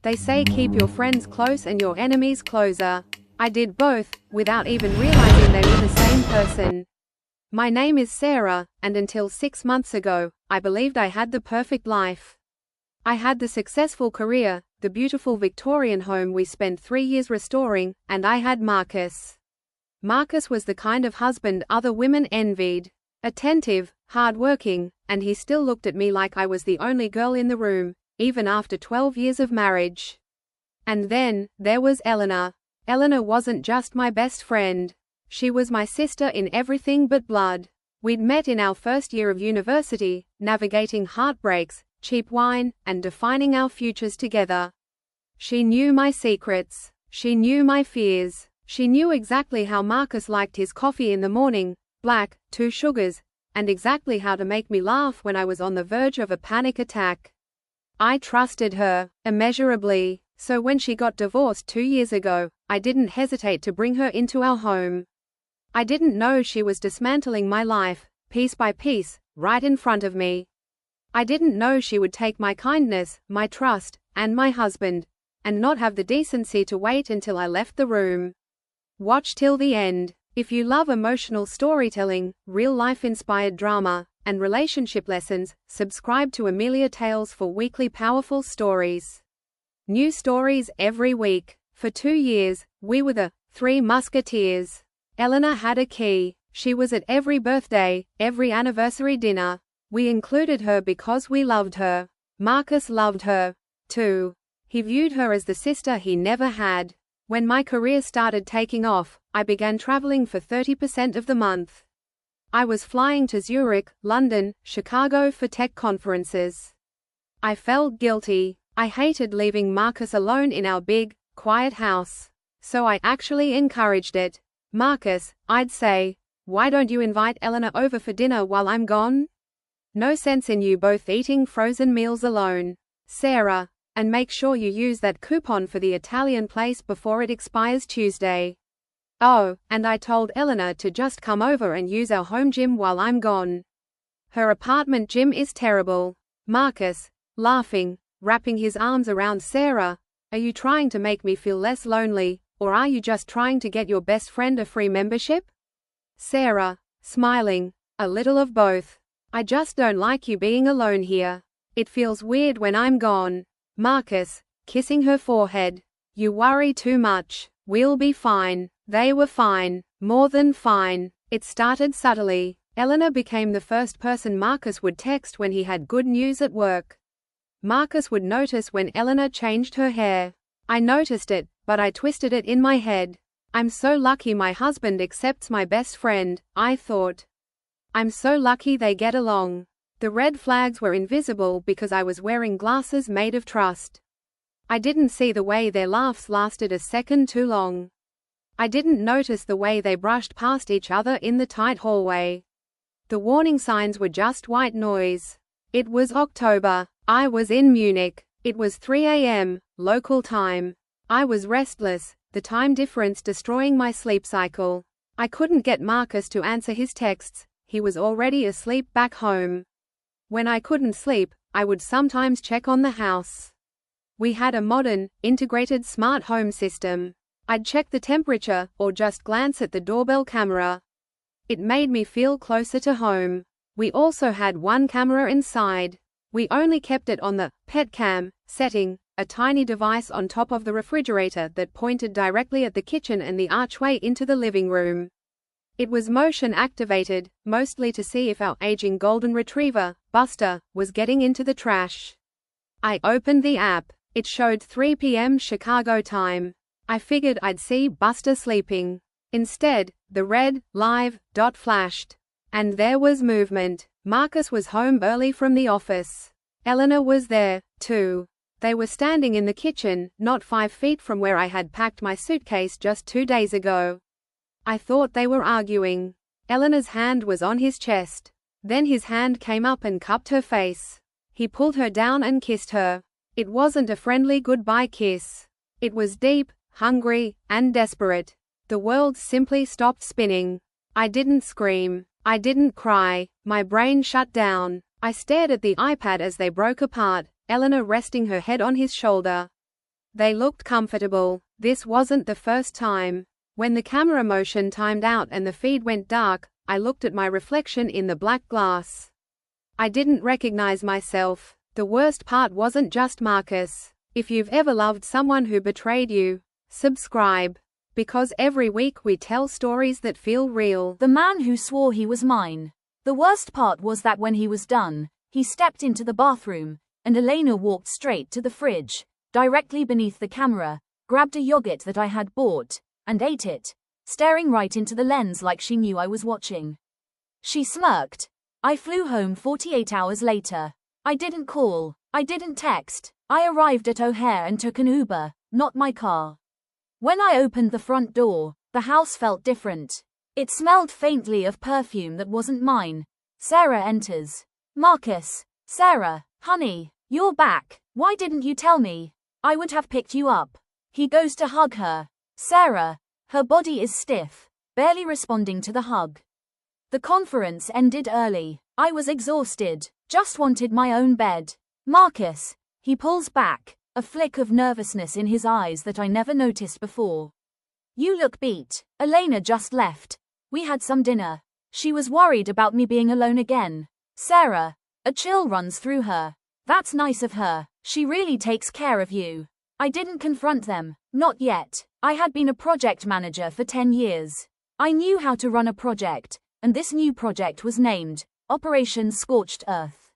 They say keep your friends close and your enemies closer. I did both, without even realizing they were the same person. My name is Sarah, and until 6 months ago, I believed I had the perfect life. I had the successful career, the beautiful Victorian home we spent 3 years restoring, and I had Marcus. Marcus was the kind of husband other women envied. Attentive, hard-working, and he still looked at me like I was the only girl in the room, even after 12 years of marriage. And then, there was Eleanor. Eleanor wasn't just my best friend. She was my sister in everything but blood. We'd met in our first year of university, navigating heartbreaks, cheap wine, and defining our futures together. She knew my secrets. She knew my fears. She knew exactly how Marcus liked his coffee in the morning, black, 2 sugars, and exactly how to make me laugh when I was on the verge of a panic attack. I trusted her immeasurably, so when she got divorced 2 years ago, I didn't hesitate to bring her into our home. I didn't know she was dismantling my life, piece by piece, right in front of me. I didn't know she would take my kindness, my trust, and my husband, and not have the decency to wait until I left the room. Watch till the end. If you love emotional storytelling, real-life inspired drama, and relationship lessons, subscribe to Amelia Tales for weekly powerful stories. New stories every week. For 2 years, we were the 3 Musketeers. Eleanor had a key. She was at every birthday, every anniversary dinner. We included her because we loved her. Marcus loved her, too. He viewed her as the sister he never had. When my career started taking off, I began traveling for 30% of the month. I was flying to Zurich, London, Chicago for tech conferences. I felt guilty. I hated leaving Marcus alone in our big, quiet house. So I actually encouraged it. Marcus, I'd say, why don't you invite Eleanor over for dinner while I'm gone? No sense in you both eating frozen meals alone. Sarah, and make sure you use that coupon for the Italian place before it expires Tuesday. Oh, and I told Eleanor to just come over and use our home gym while I'm gone. Her apartment gym is terrible. Marcus, laughing, wrapping his arms around Sarah, are you trying to make me feel less lonely, or are you just trying to get your best friend a free membership? Sarah, smiling, a little of both. I just don't like you being alone here. It feels weird when I'm gone. Marcus, kissing her forehead. You worry too much. We'll be fine. They were fine. More than fine. It started subtly. Eleanor became the first person Marcus would text when he had good news at work. Marcus would notice when Eleanor changed her hair. I noticed it, but I twisted it in my head. I'm so lucky my husband accepts my best friend, I thought. I'm so lucky they get along. The red flags were invisible because I was wearing glasses made of trust. I didn't see the way their laughs lasted a second too long. I didn't notice the way they brushed past each other in the tight hallway. The warning signs were just white noise. It was October. I was in Munich. It was 3 a.m., local time. I was restless, the time difference destroying my sleep cycle. I couldn't get Marcus to answer his texts. He was already asleep back home. When I couldn't sleep, I would sometimes check on the house. We had a modern, integrated smart home system. I'd check the temperature, or just glance at the doorbell camera. It made me feel closer to home. We also had one camera inside. We only kept it on the pet cam setting, a tiny device on top of the refrigerator that pointed directly at the kitchen and the archway into the living room. It was motion activated, mostly to see if our aging golden retriever, Buster, was getting into the trash. I opened the app. It showed 3 p.m. Chicago time. I figured I'd see Buster sleeping. Instead, the red, live, dot flashed. And there was movement. Marcus was home early from the office. Eleanor was there, too. They were standing in the kitchen, not 5 feet from where I had packed my suitcase just 2 days ago. I thought they were arguing. Eleanor's hand was on his chest. Then his hand came up and cupped her face. He pulled her down and kissed her. It wasn't a friendly goodbye kiss. It was deep, hungry, and desperate. The world simply stopped spinning. I didn't scream. I didn't cry. My brain shut down. I stared at the iPad as they broke apart, Eleanor resting her head on his shoulder. They looked comfortable. This wasn't the first time. When the camera motion timed out and the feed went dark, I looked at my reflection in the black glass. I didn't recognize myself. The worst part wasn't just Marcus. If you've ever loved someone who betrayed you, subscribe. Because every week we tell stories that feel real. The man who swore he was mine. The worst part was that when he was done, he stepped into the bathroom, and Elena walked straight to the fridge, directly beneath the camera, grabbed a yogurt that I had bought, and ate it, staring right into the lens like she knew I was watching. She smirked. I flew home 48 hours later. I didn't call. I didn't text. I arrived at O'Hare and took an Uber, not my car. When I opened the front door, the house felt different. It smelled faintly of perfume that wasn't mine. Sarah enters. Marcus. Sarah, honey, you're back. Why didn't you tell me? I would have picked you up. He goes to hug her. Sarah. Her body is stiff, barely responding to the hug. The conference ended early. I was exhausted, just wanted my own bed. Marcus. He pulls back, a flick of nervousness in his eyes that I never noticed before. You look beat. Elena just left. We had some dinner. She was worried about me being alone again. Sarah. A chill runs through her. That's nice of her. She really takes care of you. I didn't confront them. Not yet. I had been a project manager for 10 years. I knew how to run a project, and this new project was named Operation Scorched Earth.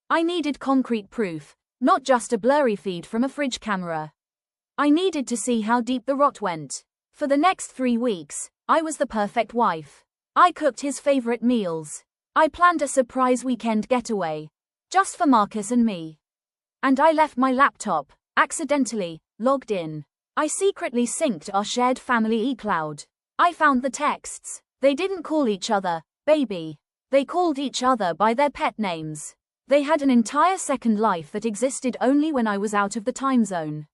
I needed concrete proof, not just a blurry feed from a fridge camera. I needed to see how deep the rot went. For the next 3 weeks, I was the perfect wife. I cooked his favorite meals. I planned a surprise weekend getaway, just for Marcus and me. And I left my laptop, accidentally, logged in. I secretly synced our shared family eCloud. I found the texts. They didn't call each other, baby. They called each other by their pet names. They had an entire second life that existed only when I was out of the time zone.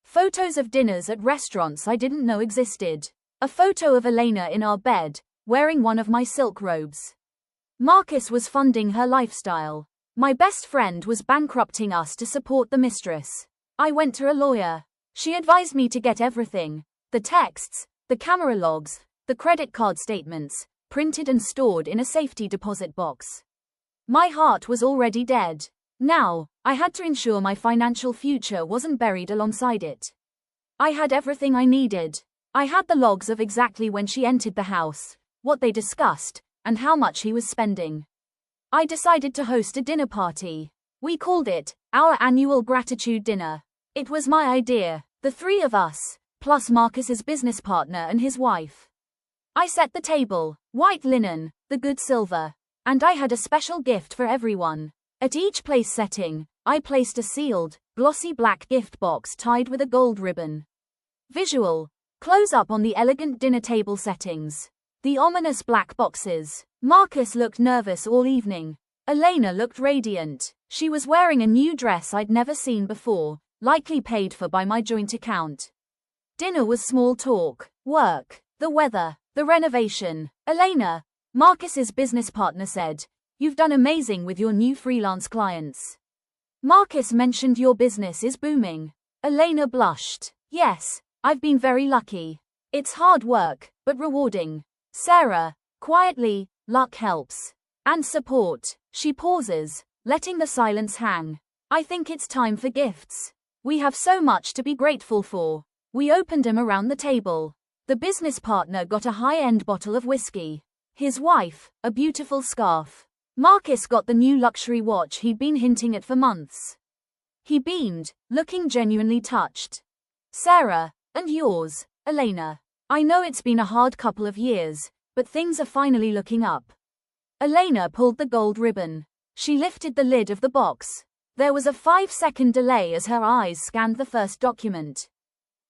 Photos of dinners at restaurants I didn't know existed. A photo of Elena in our bed, wearing one of my silk robes. Marcus was funding her lifestyle. My best friend was bankrupting us to support the mistress. I went to a lawyer. She advised me to get everything. The texts, the camera logs, the credit card statements, printed and stored in a safety deposit box. My heart was already dead. Now, I had to ensure my financial future wasn't buried alongside it. I had everything I needed. I had the logs of exactly when she entered the house, what they discussed, and how much he was spending. I decided to host a dinner party. We called it our annual gratitude dinner. It was my idea, the 3 of us, plus Marcus's business partner and his wife. I set the table, white linen, the good silver, and I had a special gift for everyone. At each place setting, I placed a sealed, glossy black gift box tied with a gold ribbon. Visual. Close up on the elegant dinner table settings. The ominous black boxes. Marcus looked nervous all evening. Elena looked radiant. She was wearing a new dress I'd never seen before, likely paid for by my joint account. Dinner was small talk, work, the weather, the renovation. Elena, Marcus's business partner, said, "You've done amazing with your new freelance clients." Marcus mentioned your business is booming. Elena blushed. Yes, I've been very lucky. It's hard work, but rewarding. Sarah, quietly, luck helps. And support. She pauses, letting the silence hang. I think it's time for gifts. We have so much to be grateful for. We opened them around the table. The business partner got a high-end bottle of whiskey. His wife, a beautiful scarf. Marcus got the new luxury watch he'd been hinting at for months. He beamed, looking genuinely touched. Sarah, and yours, Elena. I know it's been a hard couple of years, but things are finally looking up. Elena pulled the gold ribbon. She lifted the lid of the box. There was a 5-second delay as her eyes scanned the first document.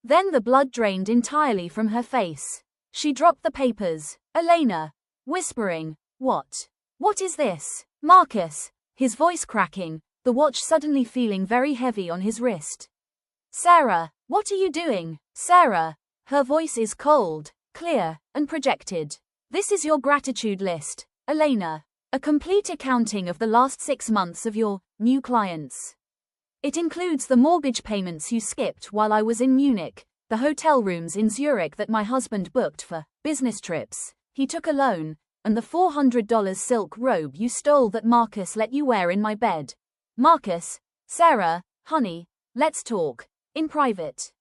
Then the blood drained entirely from her face. She dropped the papers. Elena, whispering, "What? What is this?" Marcus, his voice cracking, the watch suddenly feeling very heavy on his wrist. Sarah, what are you doing? Sarah, her voice is cold, clear, and projected. This is your gratitude list, Elena. A complete accounting of the last 6 months of your new clients. It includes the mortgage payments you skipped while I was in Munich, the hotel rooms in Zurich that my husband booked for business trips he took alone, and the $400 silk robe you stole that Marcus let you wear in my bed. Marcus, Sarah, honey, let's talk. In private.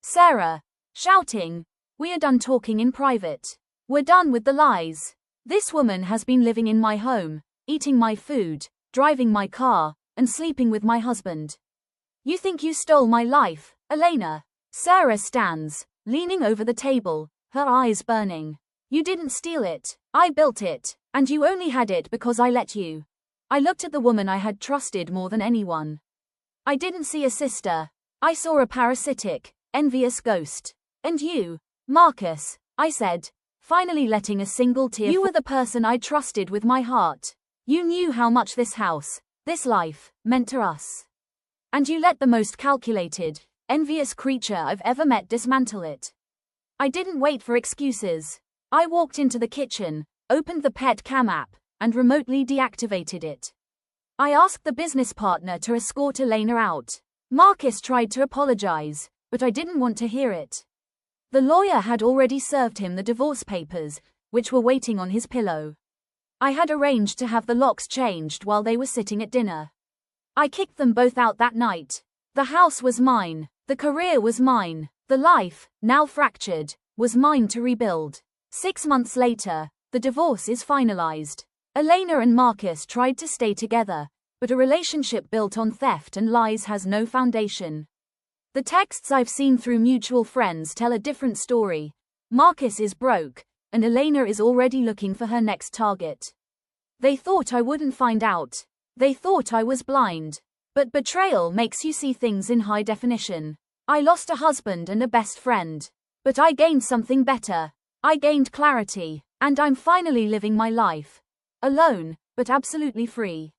Sarah, shouting, we are done talking in private. We're done with the lies. This woman has been living in my home, eating my food, driving my car, and sleeping with my husband. You think you stole my life, Elena? Sarah stands, leaning over the table, her eyes burning. You didn't steal it. I built it, and you only had it because I let you. I looked at the woman I had trusted more than anyone. I didn't see a sister. I saw a parasitic, envious ghost. And you, Marcus, I said, finally letting a single tear. You were the person I trusted with my heart. You knew how much this house, this life, meant to us. And you let the most calculated, envious creature I've ever met dismantle it. I didn't wait for excuses. I walked into the kitchen, opened the pet cam app, and remotely deactivated it. I asked the business partner to escort Elena out. Marcus tried to apologize, but I didn't want to hear it. The lawyer had already served him the divorce papers, which were waiting on his pillow. I had arranged to have the locks changed while they were sitting at dinner. I kicked them both out that night. The house was mine. The career was mine. The life, now fractured, was mine to rebuild. 6 months later, the divorce is finalized. Elena and Marcus tried to stay together, but a relationship built on theft and lies has no foundation. The texts I've seen through mutual friends tell a different story. Marcus is broke, and Elena is already looking for her next target. They thought I wouldn't find out. They thought I was blind. But betrayal makes you see things in high definition. I lost a husband and a best friend. But I gained something better. I gained clarity, and I'm finally living my life. Alone, but absolutely free.